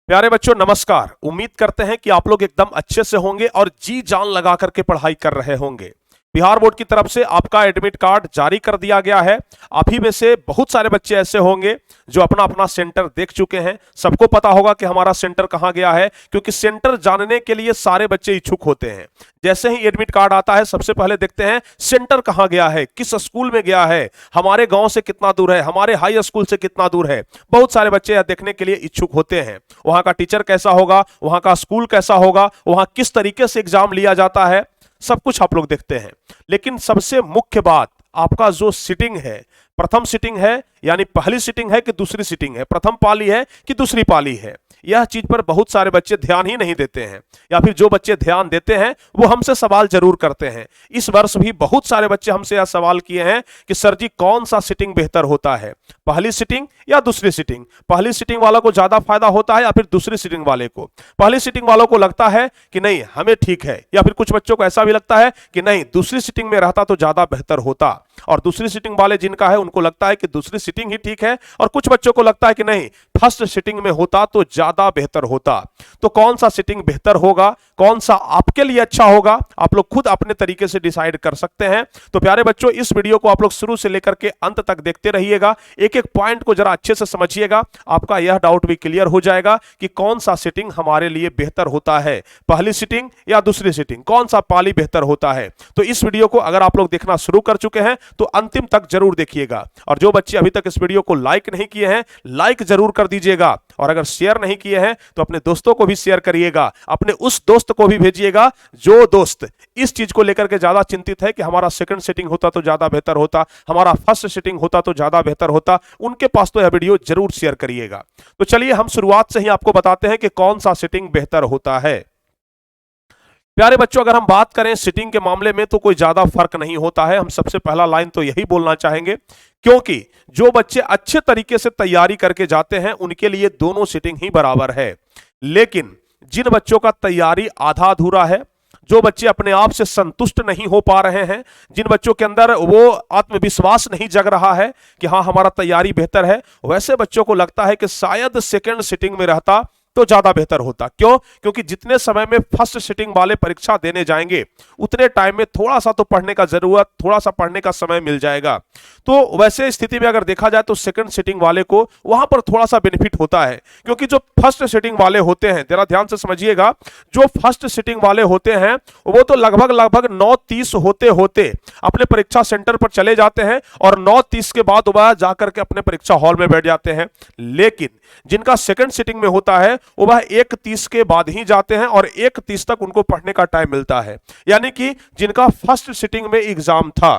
प्यारे बच्चों नमस्कार। उम्मीद करते हैं कि आप लोग एकदम अच्छे से होंगे और जी जान लगा करके पढ़ाई कर रहे होंगे। बिहार बोर्ड की तरफ से आपका एडमिट कार्ड जारी कर दिया गया है। आप ही में से बहुत सारे बच्चे ऐसे होंगे जो अपना अपना सेंटर देख चुके हैं। सबको पता होगा कि हमारा सेंटर कहां गया है, क्योंकि सेंटर जानने के लिए सारे बच्चे इच्छुक होते हैं। जैसे ही एडमिट कार्ड आता है सबसे पहले देखते हैं सेंटर कहां गया है, किस स्कूल में गया है, हमारे गांव से कितना दूर है, हमारे हाई स्कूल से कितना दूर है। बहुत सारे बच्चे यह देखने के लिए इच्छुक होते हैं वहां का टीचर कैसा होगा, वहां का स्कूल कैसा होगा, वहां किस तरीके से एग्जाम लिया जाता है, सब कुछ आप लोग देखते हैं। लेकिन सबसे मुख्य बात, आपका जो सीटिंग है, प्रथम सीटिंग है यानी पहली सीटिंग है कि दूसरी सीटिंग है, प्रथम पाली है कि दूसरी पाली है, यह चीज पर बहुत सारे बच्चे ध्यान ही नहीं देते हैं। या फिर जो बच्चे ध्यान देते हैं वो हमसे सवाल जरूर करते हैं। इस वर्ष भी बहुत सारे बच्चे हमसे यह सवाल किए हैं कि सर जी कौन सा सीटिंग बेहतर होता है, पहली सीटिंग या दूसरी सीटिंग। पहली सीटिंग वालों को ज्यादा फायदा होता है या फिर दूसरी सीटिंग वाले को। पहली सीटिंग वालों को लगता है कि नहीं हमें ठीक है, या फिर कुछ बच्चों को ऐसा भी लगता है कि नहीं दूसरी सीटिंग में रहता तो ज्यादा बेहतर होता। और दूसरी सीटिंग वाले जिनका है उनको लगता है कि दूसरी सीटिंग ही ठीक है, और कुछ बच्चों को लगता है कि नहीं फर्स्ट सीटिंग में होता तो ज्यादा बेहतर होता। तो कौन सा सीटिंग बेहतर होगा, कौन सा आपके लिए अच्छा होगा, आप लोग खुद अपने तरीके से डिसाइड कर सकते हैं। तो प्यारे बच्चों इस वीडियो को आप लोग शुरू से लेकर के अंत तक देखते रहिएगा, एक एक पॉइंट को जरा अच्छे से समझिएगा। आपका यह डाउट भी क्लियर हो जाएगा कि कौन सा सीटिंग हमारे लिए बेहतर होता है, पहली सीटिंग या दूसरी सीटिंग, कौन सा पाली बेहतर होता है। तो इस वीडियो को अगर आप लोग देखना शुरू कर चुके हैं तो अंतिम तक जरूर देखिएगा। और जो बच्चे अभी तक इस वीडियो को लाइक नहीं किए हैं लाइक जरूर कर दीजिएगा, और अगर शेयर नहीं किए हैं तो अपने दोस्तों को भी शेयर करिएगा, अपने उस दोस्त को भी भेजिएगा जो दोस्त इस चीज को लेकर के ज्यादा चिंतित है कि हमारा सेकंड सीटिंग होता तो ज्यादा बेहतर होता, हमारा फर्स्ट सीटिंग होता तो ज्यादा बेहतर होता। उनके पास तो यह वीडियो जरूर शेयर करिएगा। तो चलिए हम शुरुआत से ही आपको बताते हैं कि कौन सा सीटिंग बेहतर होता है। प्यारे बच्चों अगर हम बात करें सीटिंग के मामले में तो कोई ज्यादा फर्क नहीं होता है। हम सबसे पहला लाइन तो यही बोलना चाहेंगे, क्योंकि जो बच्चे अच्छे तरीके से तैयारी करके जाते हैं उनके लिए दोनों सीटिंग ही बराबर है। लेकिन जिन बच्चों का तैयारी आधा अधूरा है, जो बच्चे अपने आप से संतुष्ट नहीं हो पा रहे हैं, जिन बच्चों के अंदर वो आत्मविश्वास नहीं जग रहा है कि हाँ हमारा तैयारी बेहतर है, वैसे बच्चों को लगता है कि शायद सेकंड सीटिंग में रहता तो ज्यादा बेहतर होता। क्यों? क्योंकि जितने समय में फर्स्ट सीटिंग वाले परीक्षा देने जाएंगे उतने टाइम में थोड़ा सा तो पढ़ने का जरूरत, थोड़ा सा पढ़ने का समय मिल जाएगा। तो वैसे स्थिति में अगर देखा जाए तो सेकंड सीटिंग वाले को वहां पर थोड़ा सा बेनिफिट होता है, क्योंकि जो फर्स्ट सीटिंग वाले होते हैं, जरा ध्यान से समझिएगा, जो फर्स्ट सीटिंग वाले होते हैं वो तो लगभग 9:30 होते होते अपने परीक्षा सेंटर पर चले जाते हैं और 9:30 के बाद वह जाकर के अपने परीक्षा हॉल में बैठ जाते हैं। लेकिन जिनका सेकंड सीटिंग में होता है वह 1:30 के बाद ही जाते हैं और 1:30 तक उनको पढ़ने का टाइम मिलता है। यानी कि जिनका फर्स्ट सीटिंग में एग्जाम था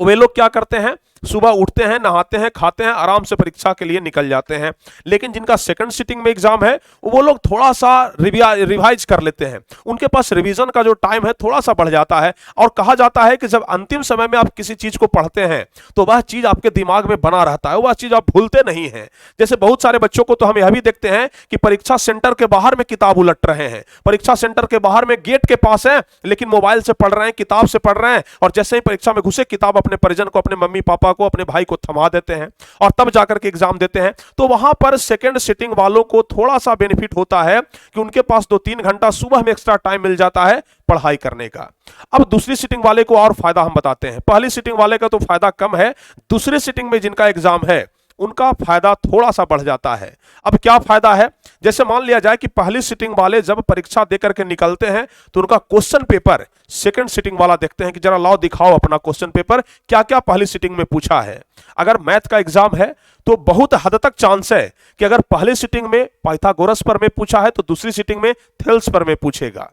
वे लोग क्या करते हैं, सुबह उठते हैं, नहाते हैं, खाते हैं, आराम से परीक्षा के लिए निकल जाते हैं। लेकिन जिनका सेकंड सीटिंग में एग्जाम है वो लोग थोड़ा सा रिवाइज कर लेते हैं, उनके पास रिवीजन का जो टाइम है थोड़ा सा बढ़ जाता है। और कहा जाता है कि जब अंतिम समय में आप किसी चीज को पढ़ते हैं तो वह चीज आपके दिमाग में बना रहता है, वह चीज आप भूलते नहीं हैं। जैसे बहुत सारे बच्चों को तो हम यह भी देखते हैं कि परीक्षा सेंटर के बाहर में किताब उलट रहे हैं, परीक्षा सेंटर के बाहर में गेट के पास है लेकिन मोबाइल से पढ़ रहे हैं, किताब से पढ़ रहे हैं, और जैसे ही परीक्षा में घुसे किताब अपने परिजन को, अपने मम्मी पापा को, अपने भाई को थमा देते हैं और तब जाकर के एग्जाम देते हैं। तो वहां पर सेकंड सीटिंग वालों को थोड़ा सा बेनिफिट होता है कि उनके पास 2-3 घंटा सुबह में एक्स्ट्रा टाइम मिल जाता है पढ़ाई करने का। अब दूसरी सीटिंग वाले को और फायदा हम बताते हैं। पहली सीटिंग वाले का तो फायदा कम है, दूसरी सीटिंग में जिनका एग्जाम है उनका फायदा थोड़ा सा बढ़ जाता है। अब क्या फायदा है, जैसे मान लिया जाए कि पहली सीटिंग वाले जब परीक्षा देकर के निकलते हैं तो उनका क्वेश्चन पेपर सेकंड सीटिंग वाला देखते हैं कि जरा लाओ दिखाओ अपना क्वेश्चन पेपर, क्या क्या पहली सीटिंग में पूछा है। अगर मैथ का एग्जाम है तो बहुत हद तक चांस है कि अगर पहली सीटिंग में पाइथागोरस पर में पूछा है तो दूसरी सीटिंग में थेल्स पर में पूछेगा।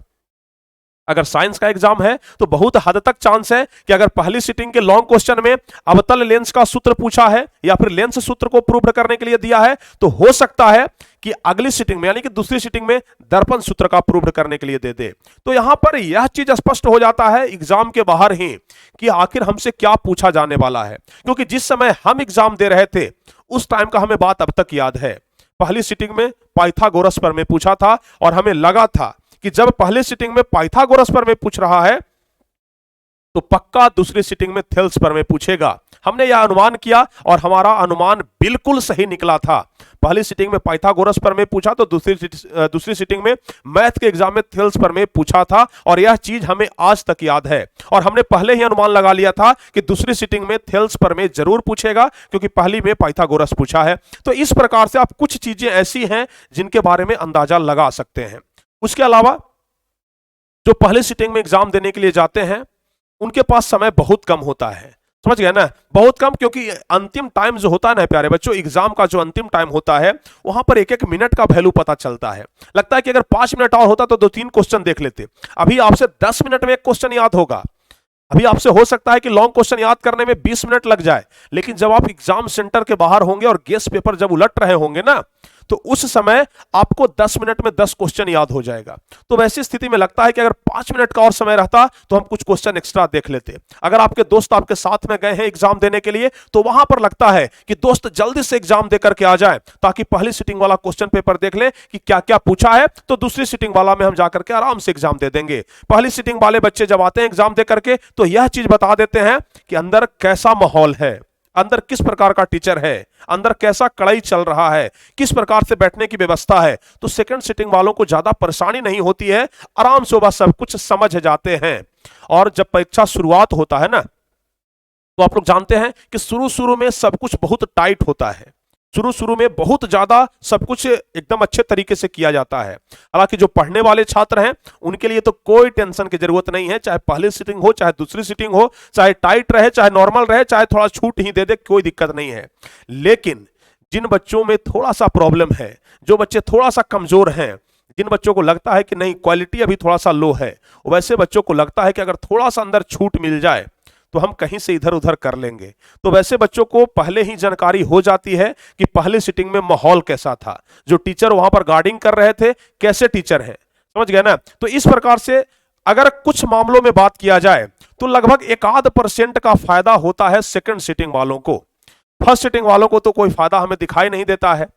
अगर साइंस का एग्जाम है तो बहुत हद तक चांस है कि अगर पहली सीटिंग के लॉन्ग क्वेश्चन में अवतल लेंस का सूत्र पूछा है या फिर लेंस सूत्र को प्रूव करने के लिए दिया है तो हो सकता है कि अगली सीटिंग में यानी कि दूसरी सीटिंग में दर्पण सूत्र का प्रूव करने के लिए दे दे। तो यहां पर यह चीज स्पष्ट हो जाता है एग्जाम के बाहर ही कि आखिर हमसे क्या पूछा जाने वाला है, क्योंकि जिस समय हम एग्जाम दे रहे थे उस टाइम का हमें बात अब तक याद है। पहली सीटिंग में पाइथागोरस पर में पूछा था और हमें लगा था कि जब पहले सीटिंग में पाइथागोरस पर में पूछ रहा है तो पक्का दूसरी सिटिंग में थेल्स प्रमेय पूछेगा। हमने यह अनुमान किया और हमारा अनुमान बिल्कुल सही निकला था। पहली सिटिंग में पाइथागोरस प्रमेय पूछा तो दूसरी सिटिंग में मैथ के एग्जाम में थेल्स प्रमेय पूछा था, और यह चीज हमें आज तक याद है। और हमने पहले ही अनुमान लगा लिया था कि दूसरी सिटिंग में थेल्स प्रमेय जरूर पूछेगा, क्योंकि पहली में पाइथागोरस पूछा है। तो इस प्रकार से आप कुछ चीजें ऐसी हैं जिनके बारे में अंदाजा लगा सकते हैं। उसके अलावा जो पहली सिटिंग में एग्जाम देने के लिए जाते हैं उनके पास समय बहुत कम होता है, समझ गए ना, बहुत कम, क्योंकि अंतिम टाइम जो होता है ना प्यारे बच्चों, एग्जाम का जो अंतिम टाइम होता है वहां पर एक एक मिनट का वैल्यू पता चलता है। लगता है कि अगर 5 मिनट और होता तो 2-3 क्वेश्चन देख लेते। अभी आपसे 10 मिनट में एक क्वेश्चन याद होगा, अभी आपसे हो सकता है कि लॉन्ग क्वेश्चन याद करने में 20 मिनट लग जाए, लेकिन जब आप एग्जाम सेंटर के बाहर होंगे और गेस पेपर जब उलट रहे होंगे ना, तो उस समय आपको 10 मिनट में 10 क्वेश्चन याद हो जाएगा। तो वैसी स्थिति में लगता है कि अगर 5 मिनट का और समय रहता तो हम कुछ क्वेश्चन एक्स्ट्रा देख लेते। अगर आपके दोस्त आपके साथ में गए हैं एग्जाम देने के लिए, तो वहां पर लगता है कि दोस्त जल्दी से एग्जाम देकर के आ जाए, ताकि पहली सिटिंग वाला क्वेश्चन पेपर देख ले कि क्या क्या पूछा है, तो दूसरी सिटिंग वाला में हम जाकर के आराम से एग्जाम दे देंगे। पहली सिटिंग वाले बच्चे जब आते हैं एग्जाम दे करके, तो यह चीज बता देते हैं कि अंदर कैसा माहौल है, अंदर किस प्रकार का टीचर है, अंदर कैसा कड़ाई चल रहा है, किस प्रकार से बैठने की व्यवस्था है। तो सेकंड सिटिंग वालों को ज्यादा परेशानी नहीं होती है, आराम से वह सब कुछ समझ जाते हैं। और जब परीक्षा शुरुआत होता है ना, तो आप लोग जानते हैं कि शुरू में सब कुछ बहुत टाइट होता है, शुरू में बहुत ज्यादा सब कुछ एकदम अच्छे तरीके से किया जाता है। हालांकि जो पढ़ने वाले छात्र हैं उनके लिए तो कोई टेंशन की जरूरत नहीं है, चाहे पहली सिटिंग हो चाहे दूसरी सिटिंग हो, चाहे टाइट रहे चाहे नॉर्मल रहे, चाहे थोड़ा छूट ही दे दे, कोई दिक्कत नहीं है। लेकिन जिन बच्चों में थोड़ा सा प्रॉब्लम है, जो बच्चे थोड़ा सा कमजोर हैं, जिन बच्चों को लगता है कि नहीं क्वालिटी अभी थोड़ा सा लो है, वैसे बच्चों को लगता है कि अगर थोड़ा सा अंदर छूट मिल जाए तो हम कहीं से इधर उधर कर लेंगे। तो वैसे बच्चों को पहले ही जानकारी हो जाती है कि पहले सिटिंग में माहौल कैसा था, जो टीचर वहां पर गार्डिंग कर रहे थे कैसे टीचर हैं, समझ गए ना। तो इस प्रकार से अगर कुछ मामलों में बात किया जाए तो लगभग 1-8% का फायदा होता है सेकंड सिटिंग वालों को। फर्स्ट सिटिंग वालों को तो कोई फायदा हमें दिखाई नहीं देता है,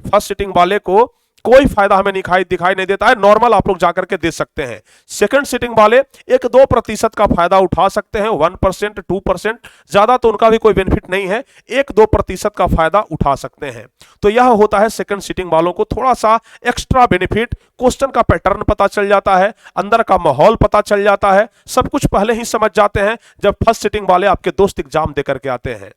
फर्स्ट सिटिंग वाले को कोई फायदा हमें दिखाई नहीं देता है, नॉर्मल आप लोग जाकर के दे सकते हैं। सेकंड सिटिंग वाले 1-2% का फायदा उठा सकते हैं, 1% 2%, ज्यादा तो उनका भी कोई बेनिफिट नहीं है, 1-2% का फायदा उठा सकते हैं। तो यह होता है सेकंड सिटिंग वालों को थोड़ा सा एक्स्ट्रा बेनिफिट, क्वेश्चन का पैटर्न पता चल जाता है, अंदर का माहौल पता चल जाता है, सब कुछ पहले ही समझ जाते हैं जब फर्स्ट सिटिंग वाले आपके दोस्त एग्जाम दे करके आते हैं।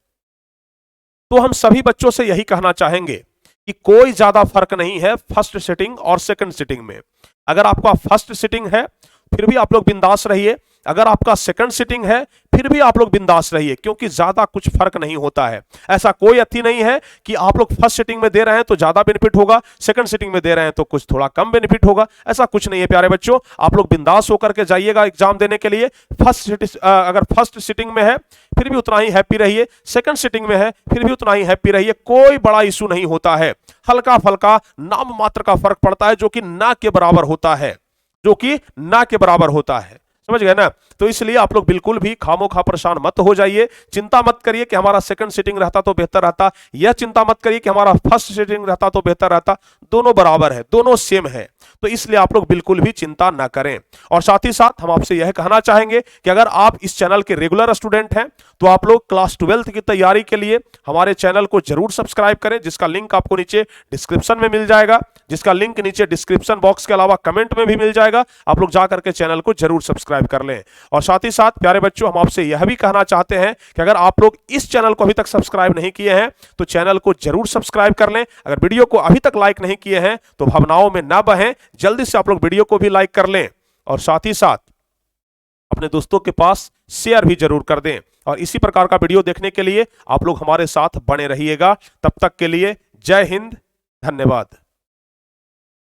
तो हम सभी बच्चों से यही कहना चाहेंगे कि कोई ज्यादा फर्क नहीं है फर्स्ट सिटिंग और सेकंड सिटिंग में। अगर आपका फर्स्ट सिटिंग है फिर भी आप लोग बिंदास रहिए, अगर आपका सेकंड सिटिंग है फिर भी आप लोग बिंदास रहिए, क्योंकि ज्यादा कुछ फर्क नहीं होता है। ऐसा कोई अथी नहीं है कि आप लोग फर्स्ट सिटिंग में दे रहे हैं तो ज्यादा बेनिफिट होगा, सेकंड सिटिंग में दे रहे हैं तो कुछ थोड़ा कम बेनिफिट होगा, ऐसा कुछ नहीं है प्यारे बच्चों। आप लोग बिंदास होकर के जाइएगा एग्जाम देने के लिए। अगर फर्स्ट सिटिंग में है फिर भी उतना ही हैप्पी रहिए, सेकंड सिटिंग में है फिर भी उतना ही हैप्पी रहिए, कोई बड़ा इशू नहीं होता है। हल्का फल्का नाम मात्र का फर्क पड़ता है, जो कि ना के बराबर होता है, जो कि ना के बराबर होता है, समझ गए ना। तो इसलिए आप लोग बिल्कुल भी खामोखा परेशान मत हो जाइए, चिंता मत करिए कि हमारा सेकंड सिटिंग रहता तो बेहतर रहता, यह चिंता मत करिए कि हमारा फर्स्ट सिटिंग रहता तो बेहतर रहता, दोनों बराबर है, दोनों सेम है। तो इसलिए आप लोग बिल्कुल भी चिंता ना करें। और साथ ही साथ हम आपसे यह कहना चाहेंगे कि अगर आप इस चैनल के रेगुलर स्टूडेंट हैं तो आप लोग क्लास 12th की तैयारी के लिए हमारे चैनल को जरूर सब्सक्राइब करें, जिसका लिंक आपको नीचे डिस्क्रिप्शन में मिल जाएगा, जिसका लिंक नीचे डिस्क्रिप्शन बॉक्स के अलावा कमेंट में भी मिल जाएगा। आप लोग जाकर के चैनल को जरूर सब्सक्राइब कर लें। और साथ ही साथ प्यारे बच्चों हम आपसे यह भी कहना चाहते हैं कि अगर आप लोग इस चैनल को अभी तक सब्सक्राइब नहीं किए हैं तो चैनल को जरूर सब्सक्राइब कर लें। अगर वीडियो को अभी तक लाइक नहीं किए हैं तो भावनाओं में ना बहें, जल्दी से आप लोग वीडियो को भी लाइक कर लें और साथ ही साथ अपने दोस्तों के पास शेयर भी जरूर कर दें। और इसी प्रकार का वीडियो देखने के लिए आप लोग हमारे साथ बने रहिएगा। तब तक के लिए जय हिंद, धन्यवाद।